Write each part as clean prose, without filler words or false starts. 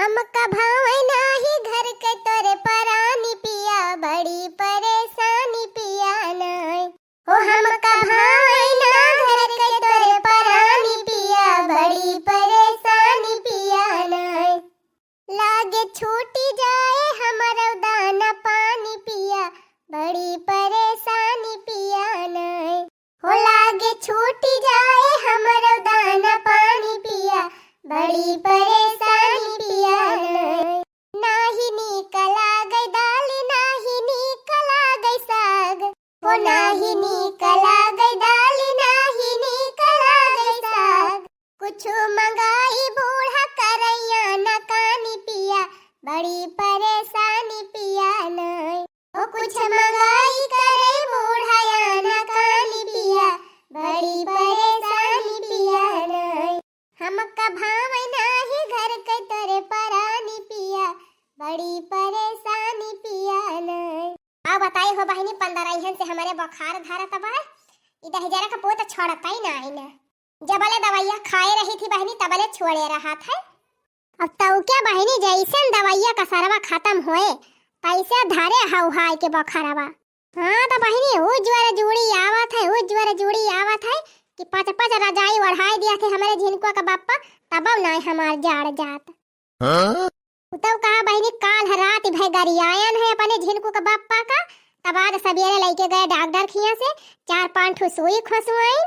हमका भावे नाही घर के तोरे परानी पिया, बड़ी परेशानी पिया नाय। ओ हमका भावे ना घर के तोरे परानी पिया, बड़ी परेशानी पिया नाय। लागे छूटी जाए हमारा दाना पानी पिया, बड़ी परेशानी पिया नाय। हो लागे छूटी जाए हमारा दाना पानी पिया, बड़ी परेशानी पिया नाय। नाही निकला गई दाल, नाही निकला गई साग, हो नाही निकला गई दाल, नाही निकला गई साग। कुछु मंगाई बूढ़ा करैया न कानी पिया, बड़ी परेशानी पिया नाय। ओ कुछ मंगाई करे बूढ़ा या न कानी पिया, बड़ी परेशानी पिया नाय। हमका भावे नाही घर के तोरे परानी पिया, बड़ी परेशानी पिया नाय। आ बताई हो बहनी 15 से हमारे बुखार धरत बा, ई दहजरा का पोत छोड़ता ही नहीं ना। जबले दवाइयां खाए रही थी बहनी तबले छोड़े रहा था। अब तो क्या बहनी जैसे दवाइयां का सरवा खत्म होए पैसे धारे हाउ के बुखारवा। हाँ तो बहनी उज्जवल जुड़ी आवत है, उज्जवल जुड़ी आवत है कि 5-5 रजाई बढ़ाई दिया थे हमारे झिनकुआ का बापा, तब नहीं हमार जाड़ जात। तो कहा बहनी काल रात भय गरियायन है अपने झिनकू का बापा का, तब आज सवेरे लेके गए डॉक्टर खिया से 4-5 ठो सुई खसवाई,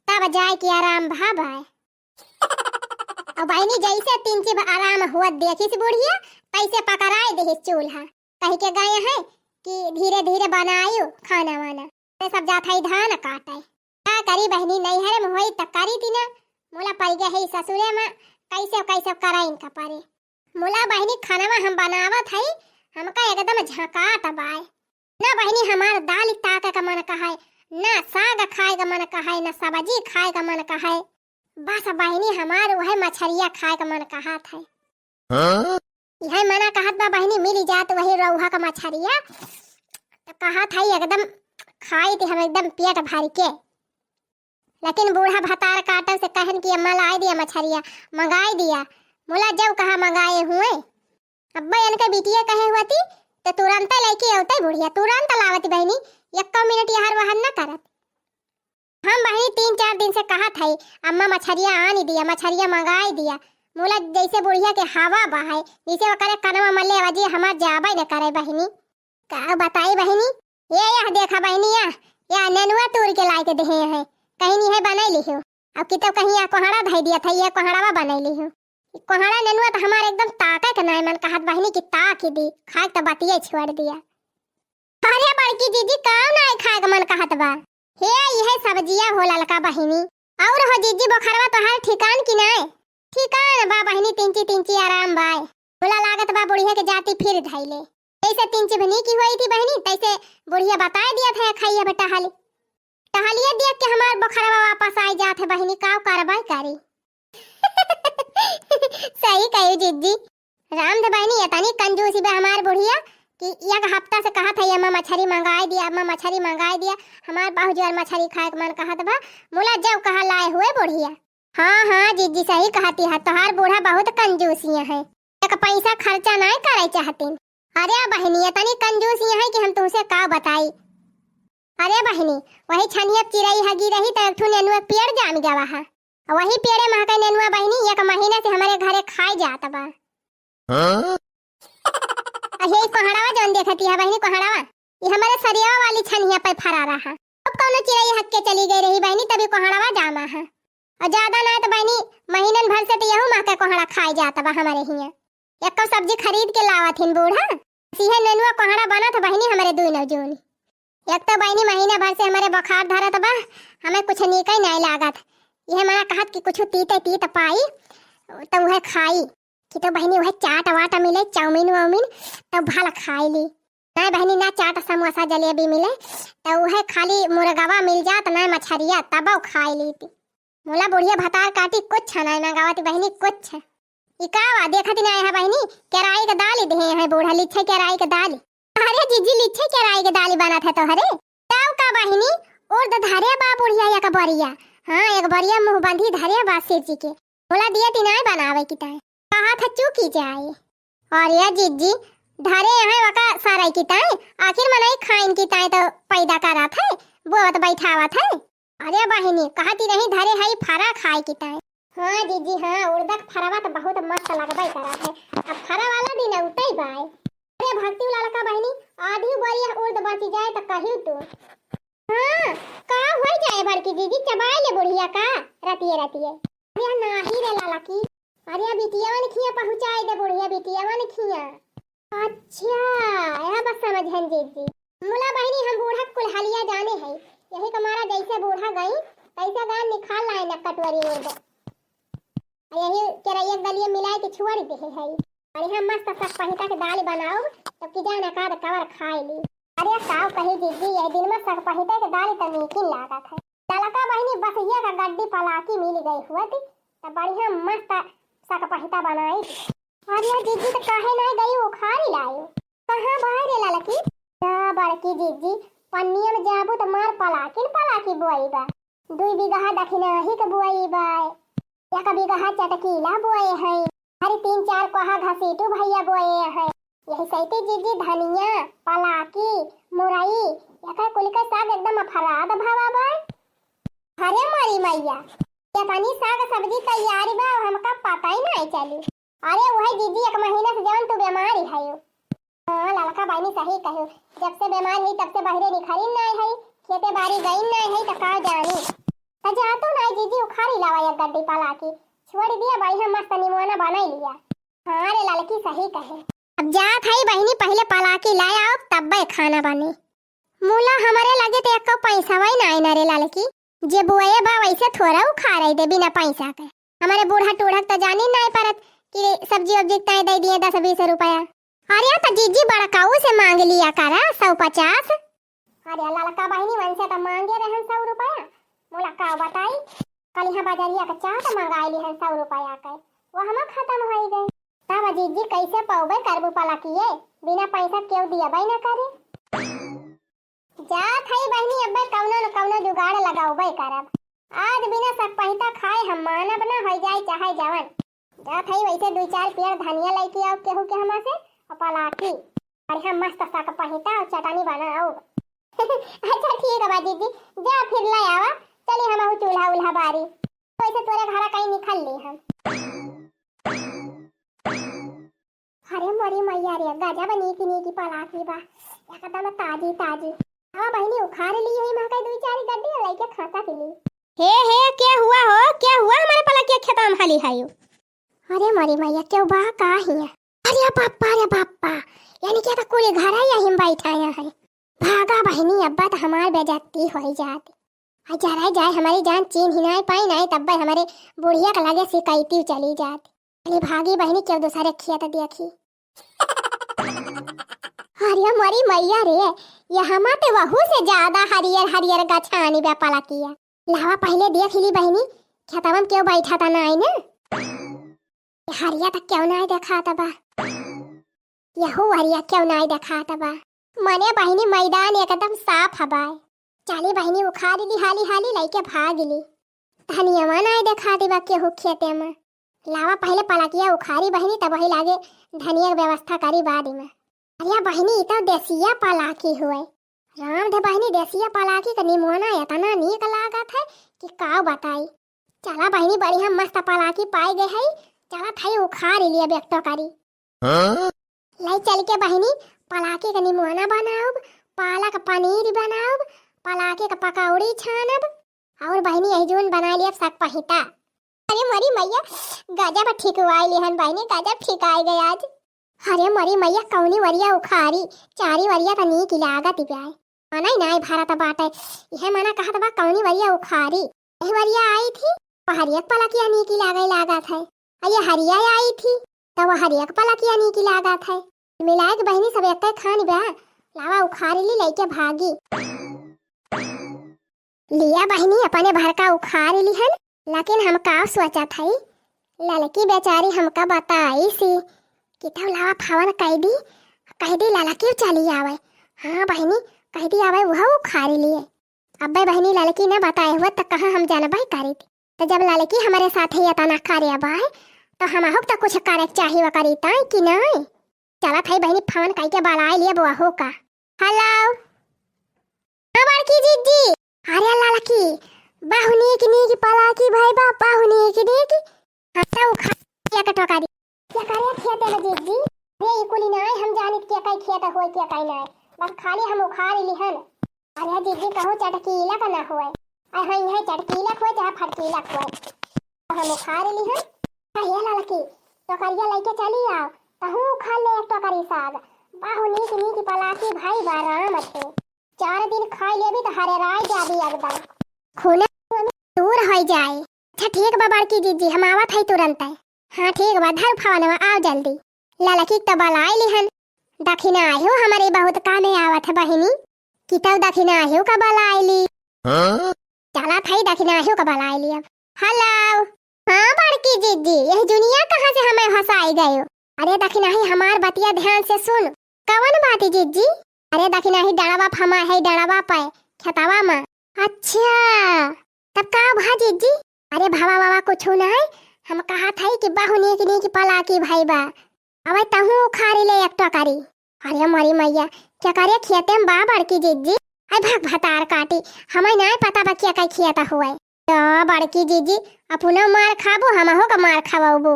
तब जाए कि आराम भाबाए। और बहनी जैसे 3 आराम हुआ देखी से बुढ़िया तैसे पकड़ाए दे चूल्हा, कह के गए हैं कि धीरे धीरे बनायु खाना वाना। सब जाता ही धान काटे का करी बहनी नैहर में होई त करी थी ना, मोला पड़ गए है ससुरे में कैसे कराइन का पारे। मोला बहनी खाना हम बनावत है, हमका एकदम झकाट बाय ना बहनी। हमार दाल ताका का मन कहाय ना, साग खाए का मन कहाय ना, सब्जी खाए का मन कहाय, बस बहनी हमार वह मछरिया खाए का मन कहत है। यह मना कहत बा बहनी मिल जात वही रउहा का मछरिया, तो कहत है एकदम खाई थी हम एकदम पेट भर के। लेकिन बूढ़ा भतार काटन से कहन कि अम्मा लाई दिया मछरिया, मंगाई दिया। मोला जब कहा मंगाए हुए, अब्बा इनके बिटिया कहे हुआ थी तो तुरंत लेके आवते बुढ़िया, तुरंत लावती बहनी, 1 मिनट यार वहन न करत। हम बहनी 3-4 दिन से कहत है अम्मा मछरिया आनी दिया, मछरिया मंगाई दिया। मोला जैसे बुढ़िया के हवा बहाए जैसे वो करे कनवा मल्ले अजी हमार जाबे न करे बहनी। का बताई बहनी, ये यह देखा बहनी या नेनुआ तोड़ के लाई के दे है, कहीं नहीं है बनाई ली हो। अब की तो कहीं या कोहड़ा धई दिया था, ये कोहड़ावा बनाई ली हो। कोहड़ा नेनुआ तो हमारे एकदम ताकत नहीं मन कहत बहनी की ताक दी, खाए तो बतिये छोड़ दिया। अरे बड़की दीदी काव नहीं खाए का मन कहत बा, हे यह सब्जिया होला लका बहनी। और हो जीजी बुखारवा तो हर ठिकान की नहीं ठिकान बा बहनी, 3 आराम बाय। बोला लागत बा बुढ़िया के जाती फिर धैले, जैसे 3 भनी की हुई थी बहनी तैसे बुढ़िया बता दिया था खाइए बेटा हाली। टहलिए देख के हमार बुखारवा वापस आ जात है बहनी, काव कार्रवाई करी। सही कही जीजी, राम दे बहनी इतनी कंजूसी बा हमार बुढ़िया कि 1 हफ्ता से कहत है अम्मा मछली मंगाई दिया, अम्मा मछली मंगाई दिया। हमार बाहु जोर मछली खाए के मन कहत बा, मोला जब कहा लाए हुए बुढ़िया। हाँ जीजी सही कहती है, तोहार बूढ़ा बहुत कंजूसियां है, एक पैसा खर्चा नहीं करे चाहतीन। अरे बहनी इतनी कंजूसियां है कि हम तुमसे का बताई। अरे बहनी वही छनिया चिड़ई हगी रही तो एक ठो नेनुआ पेड़ जाम गवा है, वही पेड़े महका नेनुआ बहनी 1 महीना से हमारे घरे खाई जात बा। यही कोहड़ावा जौन देखती है बहनी, कोहड़ावा ये हमारे सरियावा वाली छनिया पे फरा रहा। अब कौनो चिड़ई हक के चली गई रही बहनी तभी कोहड़ावा जामा है, और ज्यादा ना तो बहनी महीनन भर से तो यहू महका कोहड़ा खाई जाता बा हमारे हिया। एक सब्जी खरीद के लावा थीन बूढ़ा, सीहे नेनुआ कोहड़ा बना था बहनी हमारे 2 नौजोन। एक तो बहनी महीना भर से हमारे बुखार धरत बा, हमें कुछ निकई नहीं लागत। यह मना कहत कि कुछ तीत पाई तो वह खाई कि तो बहनी वह चाट वाट मिले, चाउमीन वाउमीन तो भला खाई ली। नहीं बहनी ना चाट समोसा जलेबी मिले तो वह खाली मुर्गवा मिल जात ना मछरिया तब खाई ली थी। मोला बुढ़िया भतार काटी कुछ नहीं ना गावती बहनी कुछ। इकावा देखत नहीं है बहनी, केराई के दाल दे है बूढ़ा लिच्छे केराई के दाल। अरे जीजी लिच्छे केराई के दाल बना था तो हरे ताऊ का बहनी और द धरे बा बुढ़िया या का बरिया। हाँ एक बरिया मुंह बंधी धरे बा सिर जी के, बोला दिया ती नहीं बनावे की ताई। कहा था चूकी जाए। और या जीजी धारे यहाँ वका साराई की ताए आखिर मनाई खाइन की ताए तो पैदा करा था वो तो बैठावा था। अरे बहिनी कहती नहीं धारे हई फरा खाए की ताए। हाँ जीजी हाँ उड़दक फरावा तो बहुत मस्त लगबई करा है। अब फरा वाला दिन उतई बाय। अरे भक्ति वाला का बहिनी आधी बोरिया उड़द बची जाए तो कहियो तू। हाँ का होई जाए बड़की दीदी चबाई ले बुढ़िया का रतिए रतिए। अरे नाही रे लाला की। अरे बिटिया ने खिया पहुंचाई दे बुढ़िया बिटिया ने खिया। अच्छा यह बस समझन जीजी। मुला बहिनी हम बूढ़ा कुल हलिया जाने है यही कमारा जैसे बूढ़ा गई तैसे गान निकाल लाए न कटवरी उड़द। यही केरैया दलिया मिलाए के छुआरी दे है। अरे हम मस्त सब पहिता के दाल बनाओ तो कि जाने का कवर खाए ली। अरे साव कही दीदी ये दिन में सब पहिता के दाल तो नीकिन लागत है। ललका बहिनी बस ये का गड्डी पलाकी मिल गई हुआ थी तो बढ़िया मस्त सक पहिता बनाई। और ये दीदी तो काहे नहीं गई वो खारी लायो। कहां बाहर रे ललकी। जा बड़की दीदी पन्निया में जाबू तो मार पलाकी बुआई बा 2 बीघा दखिना ही के बुआई बा। एक बीघा चटकीला बोए है। हरी 3-4 कोहा घसीटू भैया बोए है। यही सैती जीजी धनिया पलाकी मुरई एक कुल का साग एकदम अफराद भावा बा। हरे मरी मैया ये पानी साग सब्जी तैयारी बा हमका पता ही नहीं चली। अरे वही दीदी 1 महीना से जवन तू बीमारी है। हां ललका बानी सही कहो जब से बीमार है तब से बाहरे निखरी नहीं है खेते बाड़ी गई नहीं है तो का जानी जा तो नहीं जीजी उखारी लावा एक गड्डी पलाकी छोड़ दिया बढ़िया मस्त निमोना बनाई लिया। हाँ रे लड़की सही कहे। अब जात है बहिनी पहले पलाकी लाया आओ तब बे खाना बने। मूला हमारे लगे तो एक पैसा वही नहीं ना रे लड़की जे बुआए बा वैसे थोड़ा उखा रही दे बिना पैसा के। हमारे बूढ़ा टूढ़क तो जानी नहीं परत कि सब्जी वब्जी तय दे दिए 10-20 रुपया। अरे तो जीजी बड़काऊ से मांग लिया करा 150। अरे लड़का बहिनी मन से तो मांगे रहे 100 रुपया। मोला का बताई कल यहाँ बाजारिया का चाट मंगाई ली है 100 रुपया का वो हम खत्म हो गए। तब जीजी कैसे पाऊबे करबू पलाकिए बिना पैसा क्यों दिया भाई ना करे। जा थई बहनी अब कौनो न कौनो जुगाड़ लगाऊबे करब। आज बिना सब पहिता खाए हम मानब ना हो जाए चाहे जवन। जा थई वैसे 2-4 पेड़ धनिया लेके आओ केहू के हमा से और पलाकी और हम मस्त सक पहिता और चटनी बनाओ। अच्छा ठीक है बा दीदी जा फिर ले आवा चली हम चूल्हा उल्हा बारी वैसे तोरे घर कहीं निकल ली हम। अरे मोरी मैया रे गजब नीकी पलाकी बा एकदम ताजी हाँ बहनी उखाड़ ली है मां कई 2-4 गड्डी लेके खाता पीली। हे क्या हुआ हमारे पलाकी खेत में खाली है। अरे मोरी मैया क्यों बा का हिया। अरे बाप्पा यानी क्या तो कोई घर है यहीं बैठाया है। भागा बहनी अब्बा तो हमार बेइज्जती हो जाती। जाए हमारी जान चीन ही नहीं पाई नहीं तब हमारे बुढ़िया का लगे शिकायती चली जाती। अरे भागी बहनी क्यों दूसरे खिया तो देखी। अरे मरी मैया रे यहाँ माते वहू से ज्यादा हरियर गछानी बेपाला किया। लावा पहले देख ली बहनी खेतवा में क्यों बैठा था नहीं ना हरिया तक क्यों नहीं देखा था बा। यहू हरिया क्यों नहीं देखा था बा। मने बहनी मैदान एकदम साफ हवा। चाली बहनी उखाड़ ली हाली लेके भाग ली। धनिया नहीं देखा दी बा केहू खेते में। लावा पहले पलाकिया उखाड़ी बहनी तब वही लागे धनिया व्यवस्था करी बाद में। अरे बहनी इतना देसिया पलाकी हुए राम दे बहनी देसिया पलाकी का निमोना इतना नीक लागत है कि का बताई। चला बहनी बढ़िया मस्त पलाकी पाई गए है चला थाई उखाड़ लिया बेक्टो करी। लाई चल के बहनी पलाकी का निमोना बनाओ पालक पनीर बनाओ पलाकी का पकौड़ी छानब और बहनी यही जोन बना लिया सक पहिता। अरे मरी मैया गजब ठिकवाई लिहन बहनी गजब ठिकाई गए आज। अरे मरी मैया कौनी वरिया उखारी 4 वरिया तो नीक लागत ब्याय मना नहीं भारत बाटे यह मना कहा बा कौनी वरिया उखारी यही वरिया आई थी हरिया पलाकिया नीकी लागत है। ये हरिया आई थी तो वह हरिया पलाकिया नीकी लागत है मिलाए के बहनी सब एक खान ब्या लावा उखारी ली लेके भागी। लिया बहनी अपने भर का उखाड़ लिहन लेकिन हम का सोचा थी लड़की बेचारी हमका बताई सी कि तो लावा फावन कह दी लड़की चली आवे। हाँ बहनी कह दी आवे वह उखाड़ लिए। अब बहनी लड़की ने बताए हुआ तो कहाँ हम जानबा करी थी तो जब लड़की हमारे साथ ही इतना कार्य बा तो हम तो कुछ करे चाहिए करी ताई कि नहीं। चला थाई बहनी फोन कई के बलाए लिए बुआ हो का। हेलो हाँ बड़की जीजी। अरे लाला की बाहुनी की पला की भाई बाप बाहुनी की अच्छा उखा क्या कटोकारी क्या करे खेते में जीजी। ये कुली नहीं हम जानित क्या कई खेता होय क्या कई नहीं बस खाली हम उखाड़ लिहन। अरे जीजी कहो चटकीला का ना होय आई हई है चटकीला होय चाहे फटकीला होय हम उखाड़ लिहन। कहिया लाला की तो करिया लेके चली आओ कहूँ खा ले एक टोकरी साग बाहुनी की पलाकी भाई बाराम थे 4 दिन खाई लेबी तो हरे राय जाबी एकदम खूने दूर हो जाए। अच्छा ठीक बा बड़की जीजी हम आवत है तुरंत है। हाँ ठीक बा धर फवनवा आओ जल्दी। लाला की तो बलाई लिहन दखिना आयो हमारे बहुत कामे आवत है बहिनी की तब दखिना आयो का बलाई ली। चला थाई दखिना आयो का बलाई ली। अब हेलो हाँ बड़की जीजी यह दुनिया कहाँ से हमें हंसाई गए। अरे दखिनाही हमार बतिया ध्यान से सुन। कवन बाती जीजी। अरे दखिनाही डड़ा बाप हमा है डड़ा बाप है खेतावा में। अच्छा तब का भा जीजी। अरे भावा बाबा कुछ ना है हम कहा था कि बाहुनी की पला की भाई बा अब तहू खारी ले एक टोकरी। अरे मरी मैया क्या करे खेते में बा बड़की जीजी। अरे भाग भतार काटी हमें नहीं पता बा क्या कई खियाता हुआ तो बड़की जीजी अपना मार खाबो हम हो का मार खाबो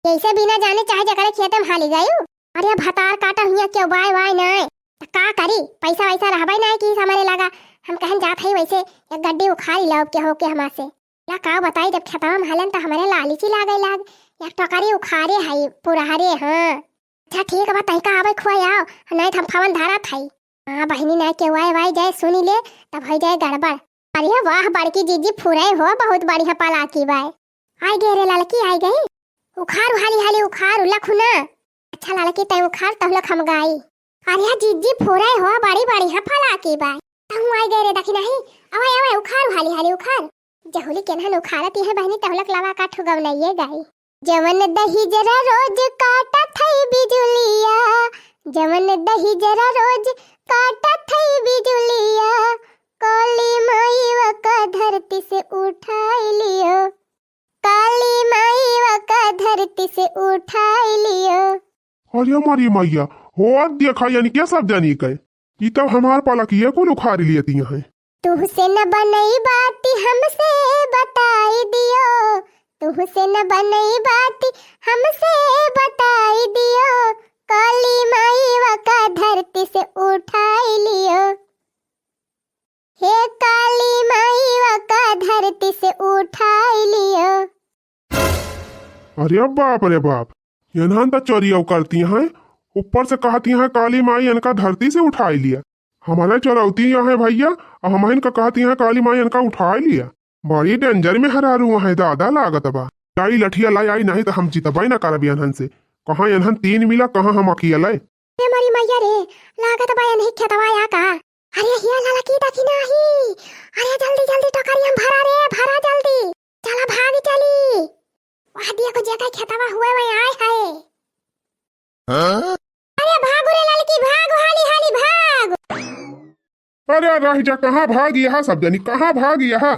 जैसे बिना जाने चाहे जकरे खेते में हाली गयू। अरे भतार काटा हुआ क्यों बाय बाय नहीं का करी पैसा वैसा रहबे नहीं कि हमारे लगा हम कहन जात है वैसे एक गड्डी उखाड़ लो के हो के हमा से ला का बताई जब खेतवा में हलन तो हमारे लालीची लागे लाग एक टोकरी उखाड़े है पूरा हरे। हाँ अच्छा ठीक बा तई का आवे खुआओ नहीं हम फवन धारा थाई। हाँ बहिनी नहीं के वाई वाई जाए सुनी ले तब हो जाए गड़बड़। अरे वाह बड़की जीजी फुराई हो बहुत बढ़िया पला की बाय आई गए रे लड़की आई गई उखाड़ हाली हाली उखाड़ लखुना। अच्छा लड़की तय उखाड़ तहलक हम गाई। अरे जीजी फुराई हो बड़ी बढ़िया पला की बाय तहु आई गए रे दखी नहीं अवे अवे उखाड़ हाली हाली उखाड़ जहुली केनहन उखाड़ती है बहनी तहलक लवा का ठुगव नहीं गाई। जवन दही जरा रोज काटा थई बिजुलिया जवन दही जरा रोज काटा थई बिजुलिया काली माई वका धरती से उठाई लियो काली माई वका धरती से उठाई लियो। अरे हमारी मैया हो देखा यानी क्या सब जानी कहे ये तो हमार पाला की कौन उखाड़ लियती है। तुहसे न बनई बाती हमसे बताई दियो तुहसे न बनई बाती हमसे बताई दियो काली माई वका धरती से उठाई लियो हे काली माई वका धरती से उठाई लियो। अरे बाप रे बाप यहां तो चोरिया करती हैं ऊपर से कहती हैं काली माई इनका धरती से उठाई लिया। हमारे चौरौती यहाँ है भैया और हम इनका कहती हैं काली माई इनका उठा लिया। बड़ी डेंजर में हरारू है दादा लागत बा लाई लठिया लाई आई नहीं तो हम जीतबे न करब यहन से कहाँ यहन 3 मिला कहाँ हम अकेला रे मरी मैया रे लागत बा नहीं खेतवाया का। अरे हिया लाला की दखी नहीं अरे जल्दी जल्दी टोकरी हम भरा रे भरा जल्दी चला भाग चली वहां देखो जगह खेतवा हुए वही आए है। अरे भाग रे लड़की भाग हाली हाली भाग। अरे रह जा कहाँ भाग यहाँ सब जानी कहाँ भाग यहाँ